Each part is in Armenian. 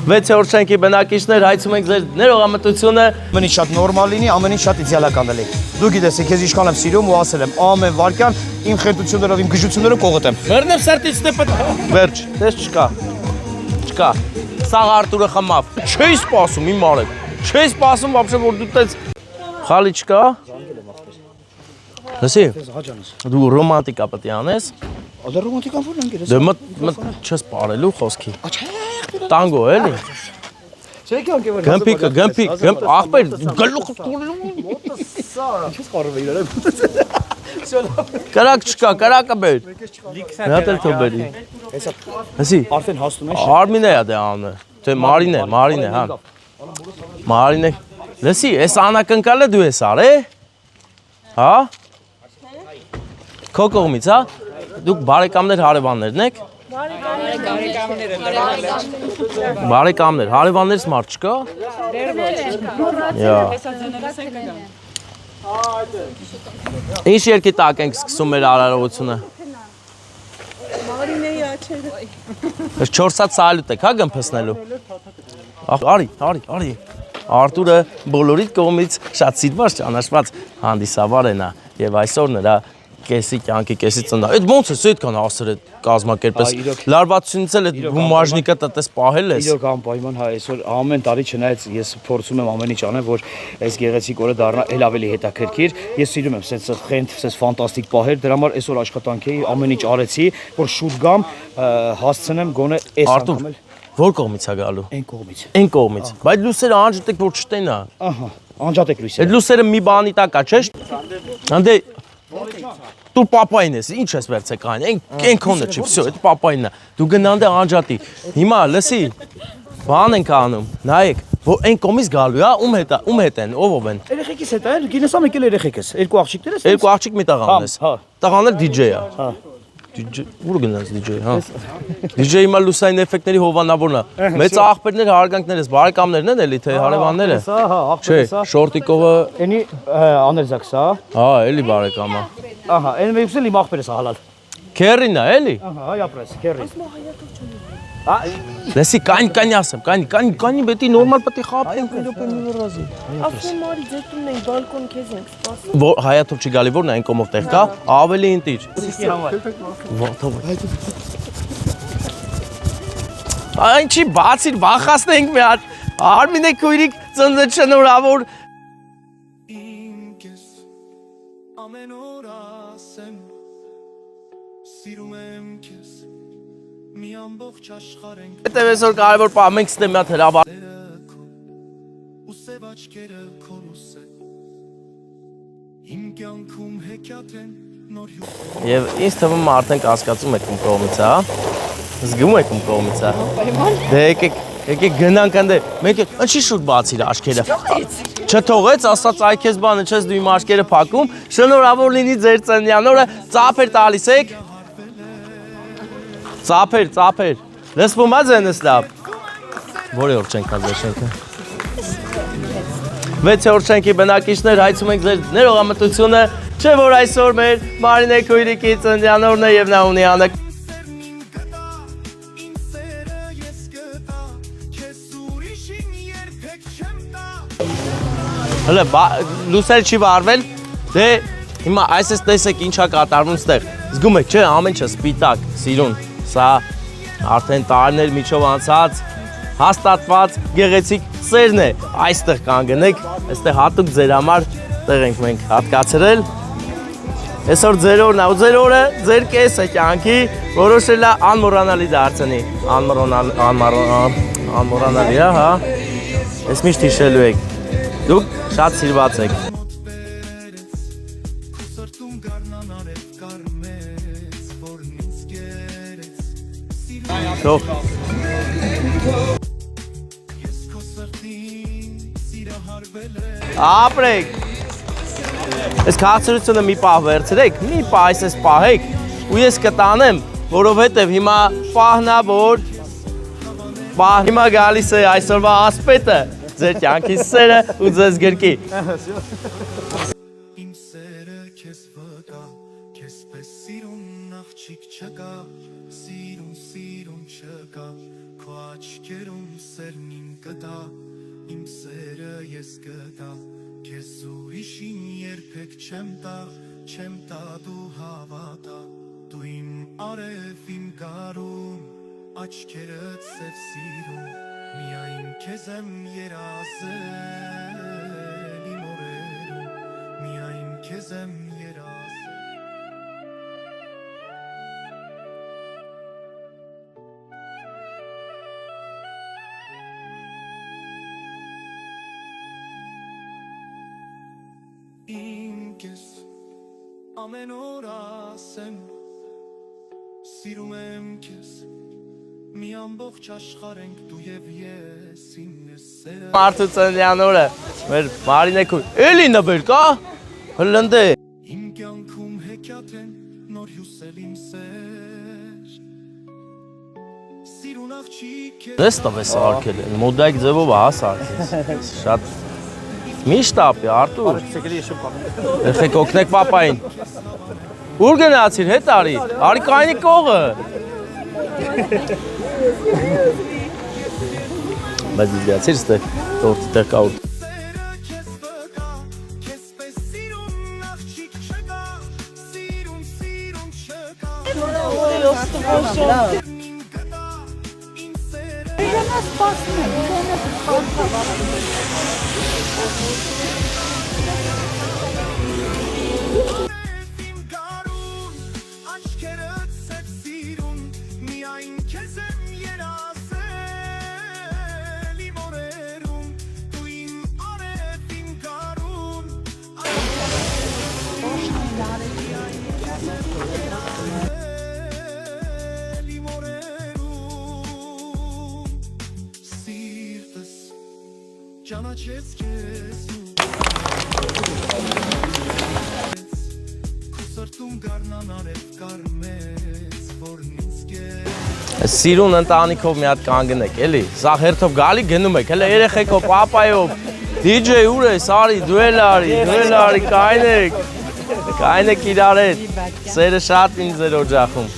Վեցորդ շենքի բնակիչներ հայցում ենք ձեր ներողամտությունը Ամեն ինչ շատ նորմալ լինի, ամեն ինչ շատ իդեալական լինի։ Դու գիտես, քեզ ինչքան եմ սիրում ու ասել եմ, ամեն վարքյան իմ խելտություններով, իմ գժություններով կողոտեմ։ Մերնև սրտից դեպը Վերջ, տես չկա Չկա Սաղ Արտուրը խմավ Չի սպասում իմ արեք Չի սպասում վաբշե որ դու տես Խալի չկա Լսի Դու ռոմանտիկա պետք է անես Ադա ռոմանտիկան ո՞րն անգեր ես։ Դե մտ չես պարելու խոսքի Տանգո էլի Գմպիկ աղբեր գլուխ Ինչպես կարով է իրար։ Կրակ չկա, կրակը բեր Հատ էլ թող բերի Հեսի Արդեն հասնում են Արմին է դե անը Թե Մարին է հա Մարին է Լսի, ես անակնկալը դու ես արե Հա Քո կողմից հա Դուք բարեկամներ հարևաններն եք Բարեկամներ, հարևաններս մարդ չկա Ինչ երկի տակ ենք սկսում մեր արարողությունը Մարինեի աչերը 4 հատ սալյուտ եք, հա գմփսնելու Արի Արտուրը բոլորի կողմից շատ սիրված ճանաչված հանդիսավար է նա եւ այսօր նրա կեսի կյանքի կեսի ծննդա Այդ ոնց է այդքան հասր է կազմակերպես Լարվածությունից էլ այդ բումաժնիկը տտես պահել ես Իրոք անպայման հա այսօր ամեն տարի չնայած ես փորձում եմ ամեն ինչ անեմ որ այս գեղեցիկ օրը դառնա ել ավելի հետաքրքիր Ես սիրում եմ սենց խենթ սենց ֆանտաստիկ պահեր դրա համար այսօր աշխատանք էի ամեն ինչ արեցի որ շուտ գամ հասցնեմ գոնե այս անգամ էլ Որ կողմից է գալու Այն կողմից Այն կողմից Բայց լուսերը անջատեք որ չտենա Ահա անջատեք լույսերը Այդ լուսերը մի բանի տակ է չէ Հանդե Դու պապային ես, ինչ ես վերցեք այն, այն քոնը չի, վсё, այդ պապայինն է, դու գնանդ է անջատի, հիմա լսի, բան ենք անում, նայեք, որ այն կողմից գալու է, ում հետ են, ով են։ Երեխեքիս հետ է, գինես ամեկել երեխեքս, երկու աղջիկներ ես։ Երկու աղջիկ մի տղան ես։ Տղան էլ DJ-ը։ DJ, ուր գնաց DJ, հա։ DJ-ը հիմա լուսային էֆեկտների հովանավորն է։ Մեծ աղբերներ, հարգանքներ ես, բարեկամներն են էլի, թե հարևանները։ Հա, աղբերս է։ Չէ, շորտիկովը։ Էնի աներզակս է։ Հա, էլի բարեկամը։ Ահա, այն մեկս էլ իմ աղբերս է հալալ։ Քերին է, էլի։ Ահա, հայ ապրես, քերի։ Լսի, կանի ասեմ, կանի պետք է նորմալ պետք է խաբենք մի րոպե մի ռազի։ Ասում Մարի ձեր տունն էի բալկոն քեզ ենք սպասում Որ հայաթով չի գալի որն է այն կողմով տեղ կա, ավելի ինտիր։ Այն չի բացիր, վախացնենք մի հատ։ Արմին է քույրիկ ծննդը շնորհավոր։ Ամեն օր ասեմ Սիրում եմ քեզ Մի ամբողջ աշխարհ ենք Հետև այսօր կարևոր պահ մենք ստե մի հատ հրավար Ու սև աչքերը քո լուսե Իմ կյանքում հեքիաթ են նոր հյուր Եվ ինձ թվում է արդեն կասկածում եք ում կողմից, հա։ Զգում եք ում կողմից, հա։ Դե եկեք գնանք անդե։ Մենք ինչի շուտ բացիր աչքերը։ Չթողեց, ասած այ քեզ բանը չես դու իմ աչքերը փակում։ Շնորհավոր լինի ձեր ծննդյան օրը, ծափեր տալիս եք։ Ծափեր։ Լսվում է ձենս լավ։ Որի օր չենք կազեր շենքը։ 6-րդ շենքի բնակիչներ հայցում ենք ձեր ներողամտությունը, չէ որ այսօր մեր Մարինե քույրիկի ծննդյան օրն է եւ նա ունի անակ Հələ լուսեր չի վարվել, դե հիմա այսպես տեսեք ինչա կատարվում ստեղ։ Զգում եք, չէ, ամեն ինչը սպիտակ, սիրուն, սա արդեն տարիներ միջով անցած, հաստատված, գեղեցիկ սերն է։ Այստեղ կանգնեք, այստեղ հատուկ ձեր համար տեղ ենք մենք հատկացրել։ Այսօր ձեր օրն է, ու ձեր օրը ձեր կեսը կյանքի որոշել է անմոռանալի դարձնի։ Անմոռանալի, հա։ Ես միշտ հիշելու եք։ Դուք շատ սիրված եք։ Թող։ Ապրեք։ Այս քաղցրությունը մի պահ վերցրեք, մի պահ այսպես պահեք, ու ես կտանեմ, որովհետև հիմա պահն է, որ հիմա գալիս է այսօրվա ասպետը, ձեր կյանքի սերը ու ձեզ գրկի։ Իմ սերը քեզ վկա, քեզ պես սիրուն աղջիկ չկա սիրուն չկա քո աչքերում սերն իմ կտա իմ սերը ես կտա քեզ ուրիշին երբեք չեմ տա դու հավատա դու իմ արև իմ գարուն աչքերդ սև սիրուն միայն քեզ եմ երազել իմ օրերում միայն քեզ եմ երազել իմ քեզ ամեն օր ասեմ սիրում եմ քեզ մի ամբողջ աշխարհ ենք դու եւ ես ինձ սերը Մարդու ծննդյան օրը մեր Մարինեքուն էլի նվեր կա հլնդե իմ կյանքում հեքիաթ են նոր հյուսել իմ սեր սիրուն աղջիկ Դες տվես արկել են մոդայք ձևով հա սարքես շատ միշտ ապի Արտուր Եղեք օգնեք պապային Ուր գնացիր հետ արի արի կայնի կողը Բայց դիացիր ստե տորտի տեղ կա ուր սերը քեզ վկա քեզ պես սիրուն աղջիկ չկա սիրուն չկա իմ կտա իմ սերը իմ գարուն աչքերդ սև սիրուն միայն քեզ եմ երազել իմ օրերում դու իմ արև իմ գարուն իմ օրերում սիրտս ճանաչեց քեզ Սրտում գարնան արև կարմեց, որն ինձ կեր Սիրուն ընտանիքով մի հատ կանգնեք, էլի, սա հերթով գալի գնում եք, հələ երեխեքով, պապայով, DJ ուր ես, արի, դու էլ արի, կայնեք իրար հետ, սերը շատ ինձ էր օջախում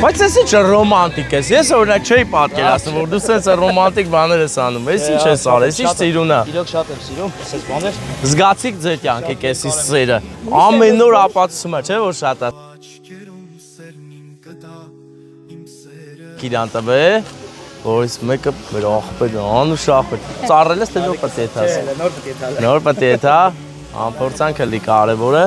Բայց ես ինչ ռոմանտիկ ես, ես օրինակ չէի պատկերացնում, որ դու սենց ռոմանտիկ բաներ ես անում, ես ինչ ես արել, ես ինչ սիրուն է Իրոք շատ եմ սիրում, ասես բաներ Զգացիք ձեր կյանքի կեսի սերը, ամեն օր ապացուցում է, չէ՞ որ շատ է աչքերում սերն իմ կտա իմ սերը Կիրան տվե, որից մեկը մեր աղբեր, անուշ աղբեր, ծառել ես թե նոր պետք է եթաս Նոր պետք է եթա, անփորձանքը լի կարևորը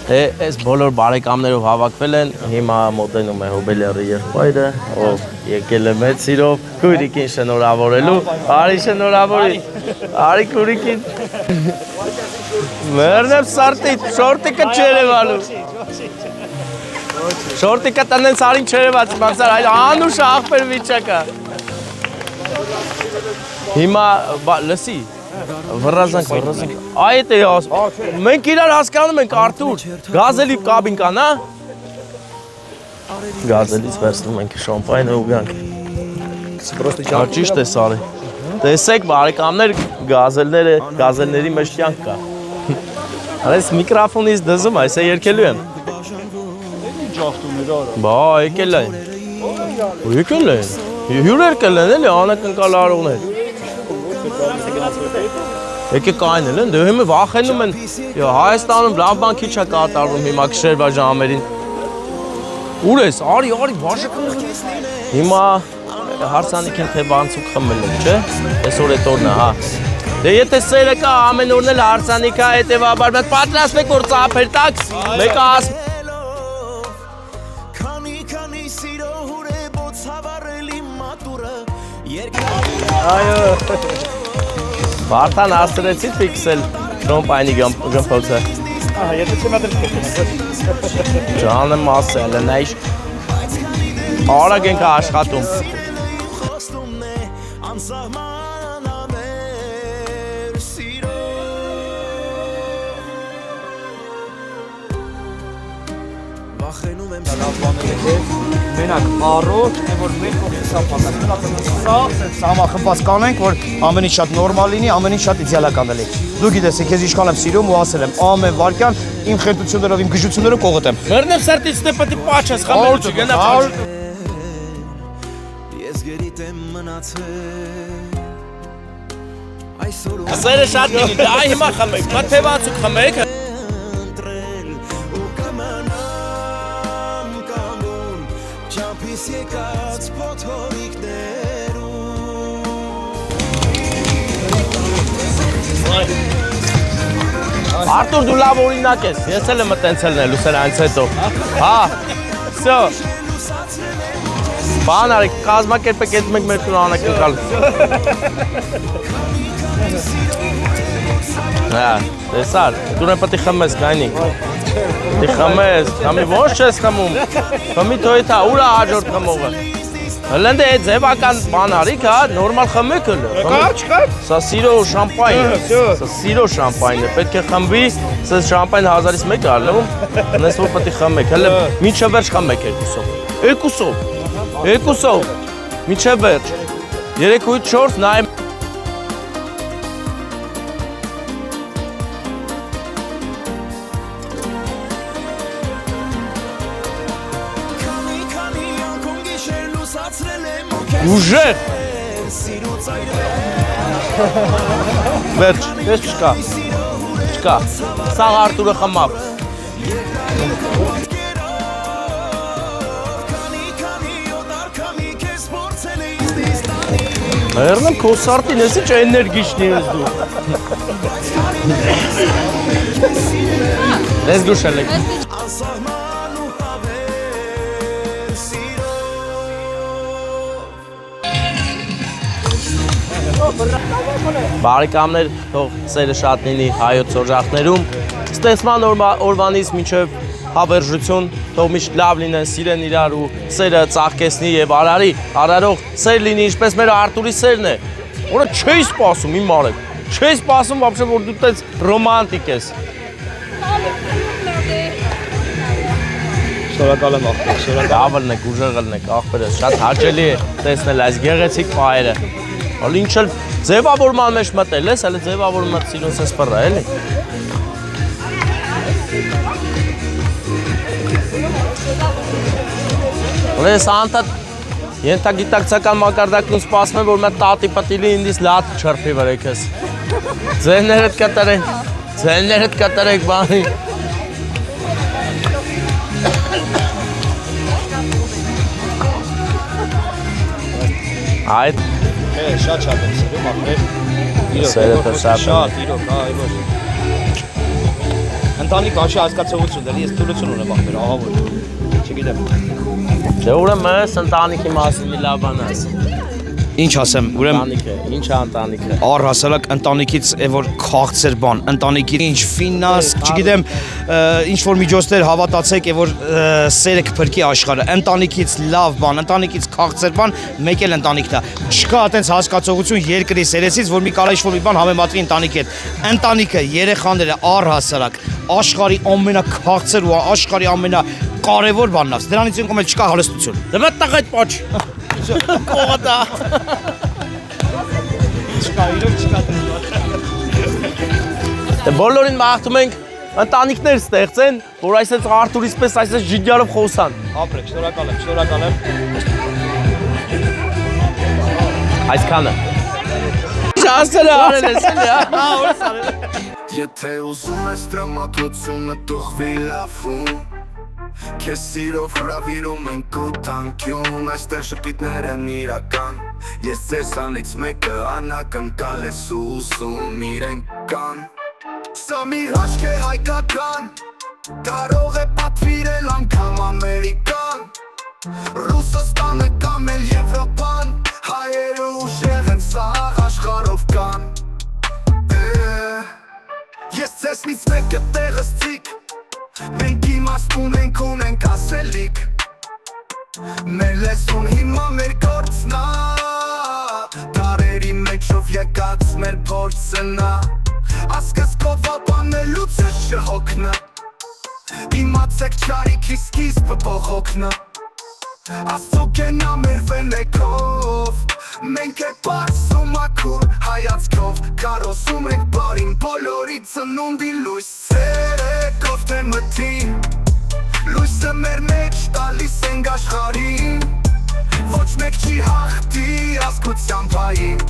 Այս բոլոր բարեկամներով հավաքվել են, հիմա մոտենում է Հոբելյարի եղբայրը, ով եկել է մեծ սիրով, քույրիկին շնորհավորելու, արի շնորհավորի, արի քույրիկին Մերնեմ սարտի, շորտիկը չերևալու Շորտիկը տնեն սարին չերևաց, մաքսար, այլ անուշ աղբեր վիճակը Հիմա, լսի Վռազանք, այդ է մենք իրար հասկանում ենք Արտուր, գազելի կաբինկան, հա? Գազելից վերցնում ենք շամպայնը ու գանք Ճիշտ է սարի Տեսեք բարեկամներ գազելների մեջ կյանք կա Այս միկրոֆոնից դզում, այս է երկելու եմ Բա, եկել են Հյուր երկել են, էլի, անակնկալ արողներ Եկեք կայնել են, դե հիմա վախենում են Հայաստանում լավ բան քիչ է կատարվում հիմա գիշերվա ժամերին Ուր ես, արի, բաշակը Հիմա հարսանիք են թե բանցուկ խմել են, չէ? Այսօր էտ օրն է, հա Դե եթե սերը կա, ամեն օրն էլ հարսանիք է, հետևաբար մենք պատրաստվեք, որ ծափեր տաք Մեկը ասում Քանի սիրո հուրեբոց հավարել իմ մատուրը Այո Վարդան աստրեցի ֆիքսել շոմպայնի գմփոցը Ահա, եթե չեմ ադր Ջանը մասել է, նայիշ Արագ ենք աշխատում վախենում եմ Լավ բաներ է մենակ առոտ որ մեր կողմից սա պատասխան սա համախմբված կանենք որ ամեն ինչ շատ նորմալ լինի ամեն ինչ շատ իդեալական լինի դու գիտես քեզ ինչքան եմ սիրում ու ասել եմ ամեն վարքյան իմ խելտություններով իմ գժություններով կողոտ եմ Մերնև սերտից դե պետք է պաչես խմել չգնա պաչ Ես գերիտ եմ մնացել Այսօր Սերը շատ լինի դե այ հիմա խմեք մա թևացուկ խմեք ընտրել ու կմանամ կամուն Չամփիս եկած փոթորիկներում Արտուր դու լավ օրինակ ես ես էլ եմ մտենցելն է լուսերանից հետո Հա Всё Բան արեք կազմակերպեք այդ մեկ մեր տուն անակնկալ Հա տեսար դու պետք է խմես գայնի Դի խմես խմի ոչ չես խմում Խմի թոյթա ուրա հաջորդ խմողը Հլնդե այդ ձևական բան արիք հա նորմալ խմեք հլը Չկա Սա սիրո շամպայն է Սա սիրո շամպայն է պետք է խմվի Սա շամպայն 1000-ից մեկ ալում Նես որ պետք է խմեք հլը մինչև վերջ խմեք Երկուսով Մինչև վերջ 3-4 նայեմ Ուժեղ Վերջ, ես չկա Սաղ Արտուրը խմավ Հերնեմ քո սարտին ես ինչ էներգիչնի ես դու Ես դուշել եք Բարեկամներ, թող սերը շատ լինի հայոց օժախներում Ստեսման օրվանից մինչև հավերժություն Թող միշտ լավ լինեն, սիրեն իրար ու սերը ծաղկեսնի և արարող սեր լինի ինչպես մեր Արտուրի սերն է Որը չէի սպասում իմ արեք Չէի սպասում վաբշե որ դու տենց ռոմանտիկ ես Շնորհակալ եմ աղբեր, շնորհակալ Գավլնեք, ուժեղլնեք, աղբերս շատ հաճելի է տեսնել այս գեղեցիկ պահերը Հոլ ինչ էլ ձևավորման մեջ մտել ես, հələ ձևավորումը սիրուն սես պռա, էլի Հոլ ես անտատ ենթագիտակցական մակարդակն ու սպասում եմ, որ մա տատի պտիլի ինձ լատ չրպի վրեք ես Ձերներդ կատարեք բանի Այդ շատ եմ սիրում աղբեր Սերը շատ իրոք, հա, այլոր Ընտանիք աշի հասկացողություն դելի, ես թուրություն ունեմ աղբեր, ահա որ Չգիտեմ Դե ուրեմն ես ընտանիքի մասին մի լավ բան ես Ինչ ասեմ, ուրեմն Ընտանիքը, ինչ է ընտանիքը առհասարակ ընտանիքից որ քաղցր բան, ընտանիքի ինչ ֆինանս, չգիտեմ, ինչ որ միջոցներ հավատացեք, որ սերը կփրկի աշխարհը, ընտանիքից լավ բան, ընտանիքից քաղցր բան, մեկ էլ ընտանիքն է։ Չկա այտենց հասկացողություն երկրի սերեցից, որ մի կարա ինչ-որ մի բան համեմատվի ընտանիքի հետ։ Ընտանիքը, երեխաները առհասարակ աշխարհի ամենաքաղցր ու աշխարհի ամենակարևոր բանն է։ Դրանից ինքն էլ չկա հարստություն։ Դե մտա այդ պաչ Կողատա Չկա, իրոք չկա Դե բոլորին մաղթում ենք ընտանիքներ ստեղծեն, որ այսպես Արտուրից պես այսպես ջիջարով խոսան Ապրեք, շնորհակալ եմ Այսքանը Շանսերը արել ես էլի, հա, որս արել Եթե ուզում ես տրամադրությունը տուղվի լավում Քեզ սիրով հրավիրում ենք ու տանկյուն Այստեղ շպիտներ են իրական Ես ձեզանից մեկը անակնկալ ես ուզում իրենք կան Սա մի հաշկ է հայկական Կարող է պատվիրել անգամ Ամերիկան Ռուսաստանը կամ էլ Եվրոպան Հայերը ուժեղ են սաղ աշխարհով կան Ես ձեզնից մեկը տեղս ցիկ Մենք իմաստ ունենք ասելիք Մեր լեզուն հիմա մեր գործն է Դարերի մեջով եկած մեր փորձն է Ասկսկով ապանելուց ես չհոգնա Իմաց Մտեք չարիքի սկիզբը բողոքնա Աստծո կենա մեր վենեքով Մենք է պարսում ակուր հայացքով Կարոսում ենք բարին բոլորի ծնունդի լույս Սերեկով թե մթին Լույսը մեր մեջ տալիս ենք աշխարհին Ոչ մեկ չի հաղթի ազգության պային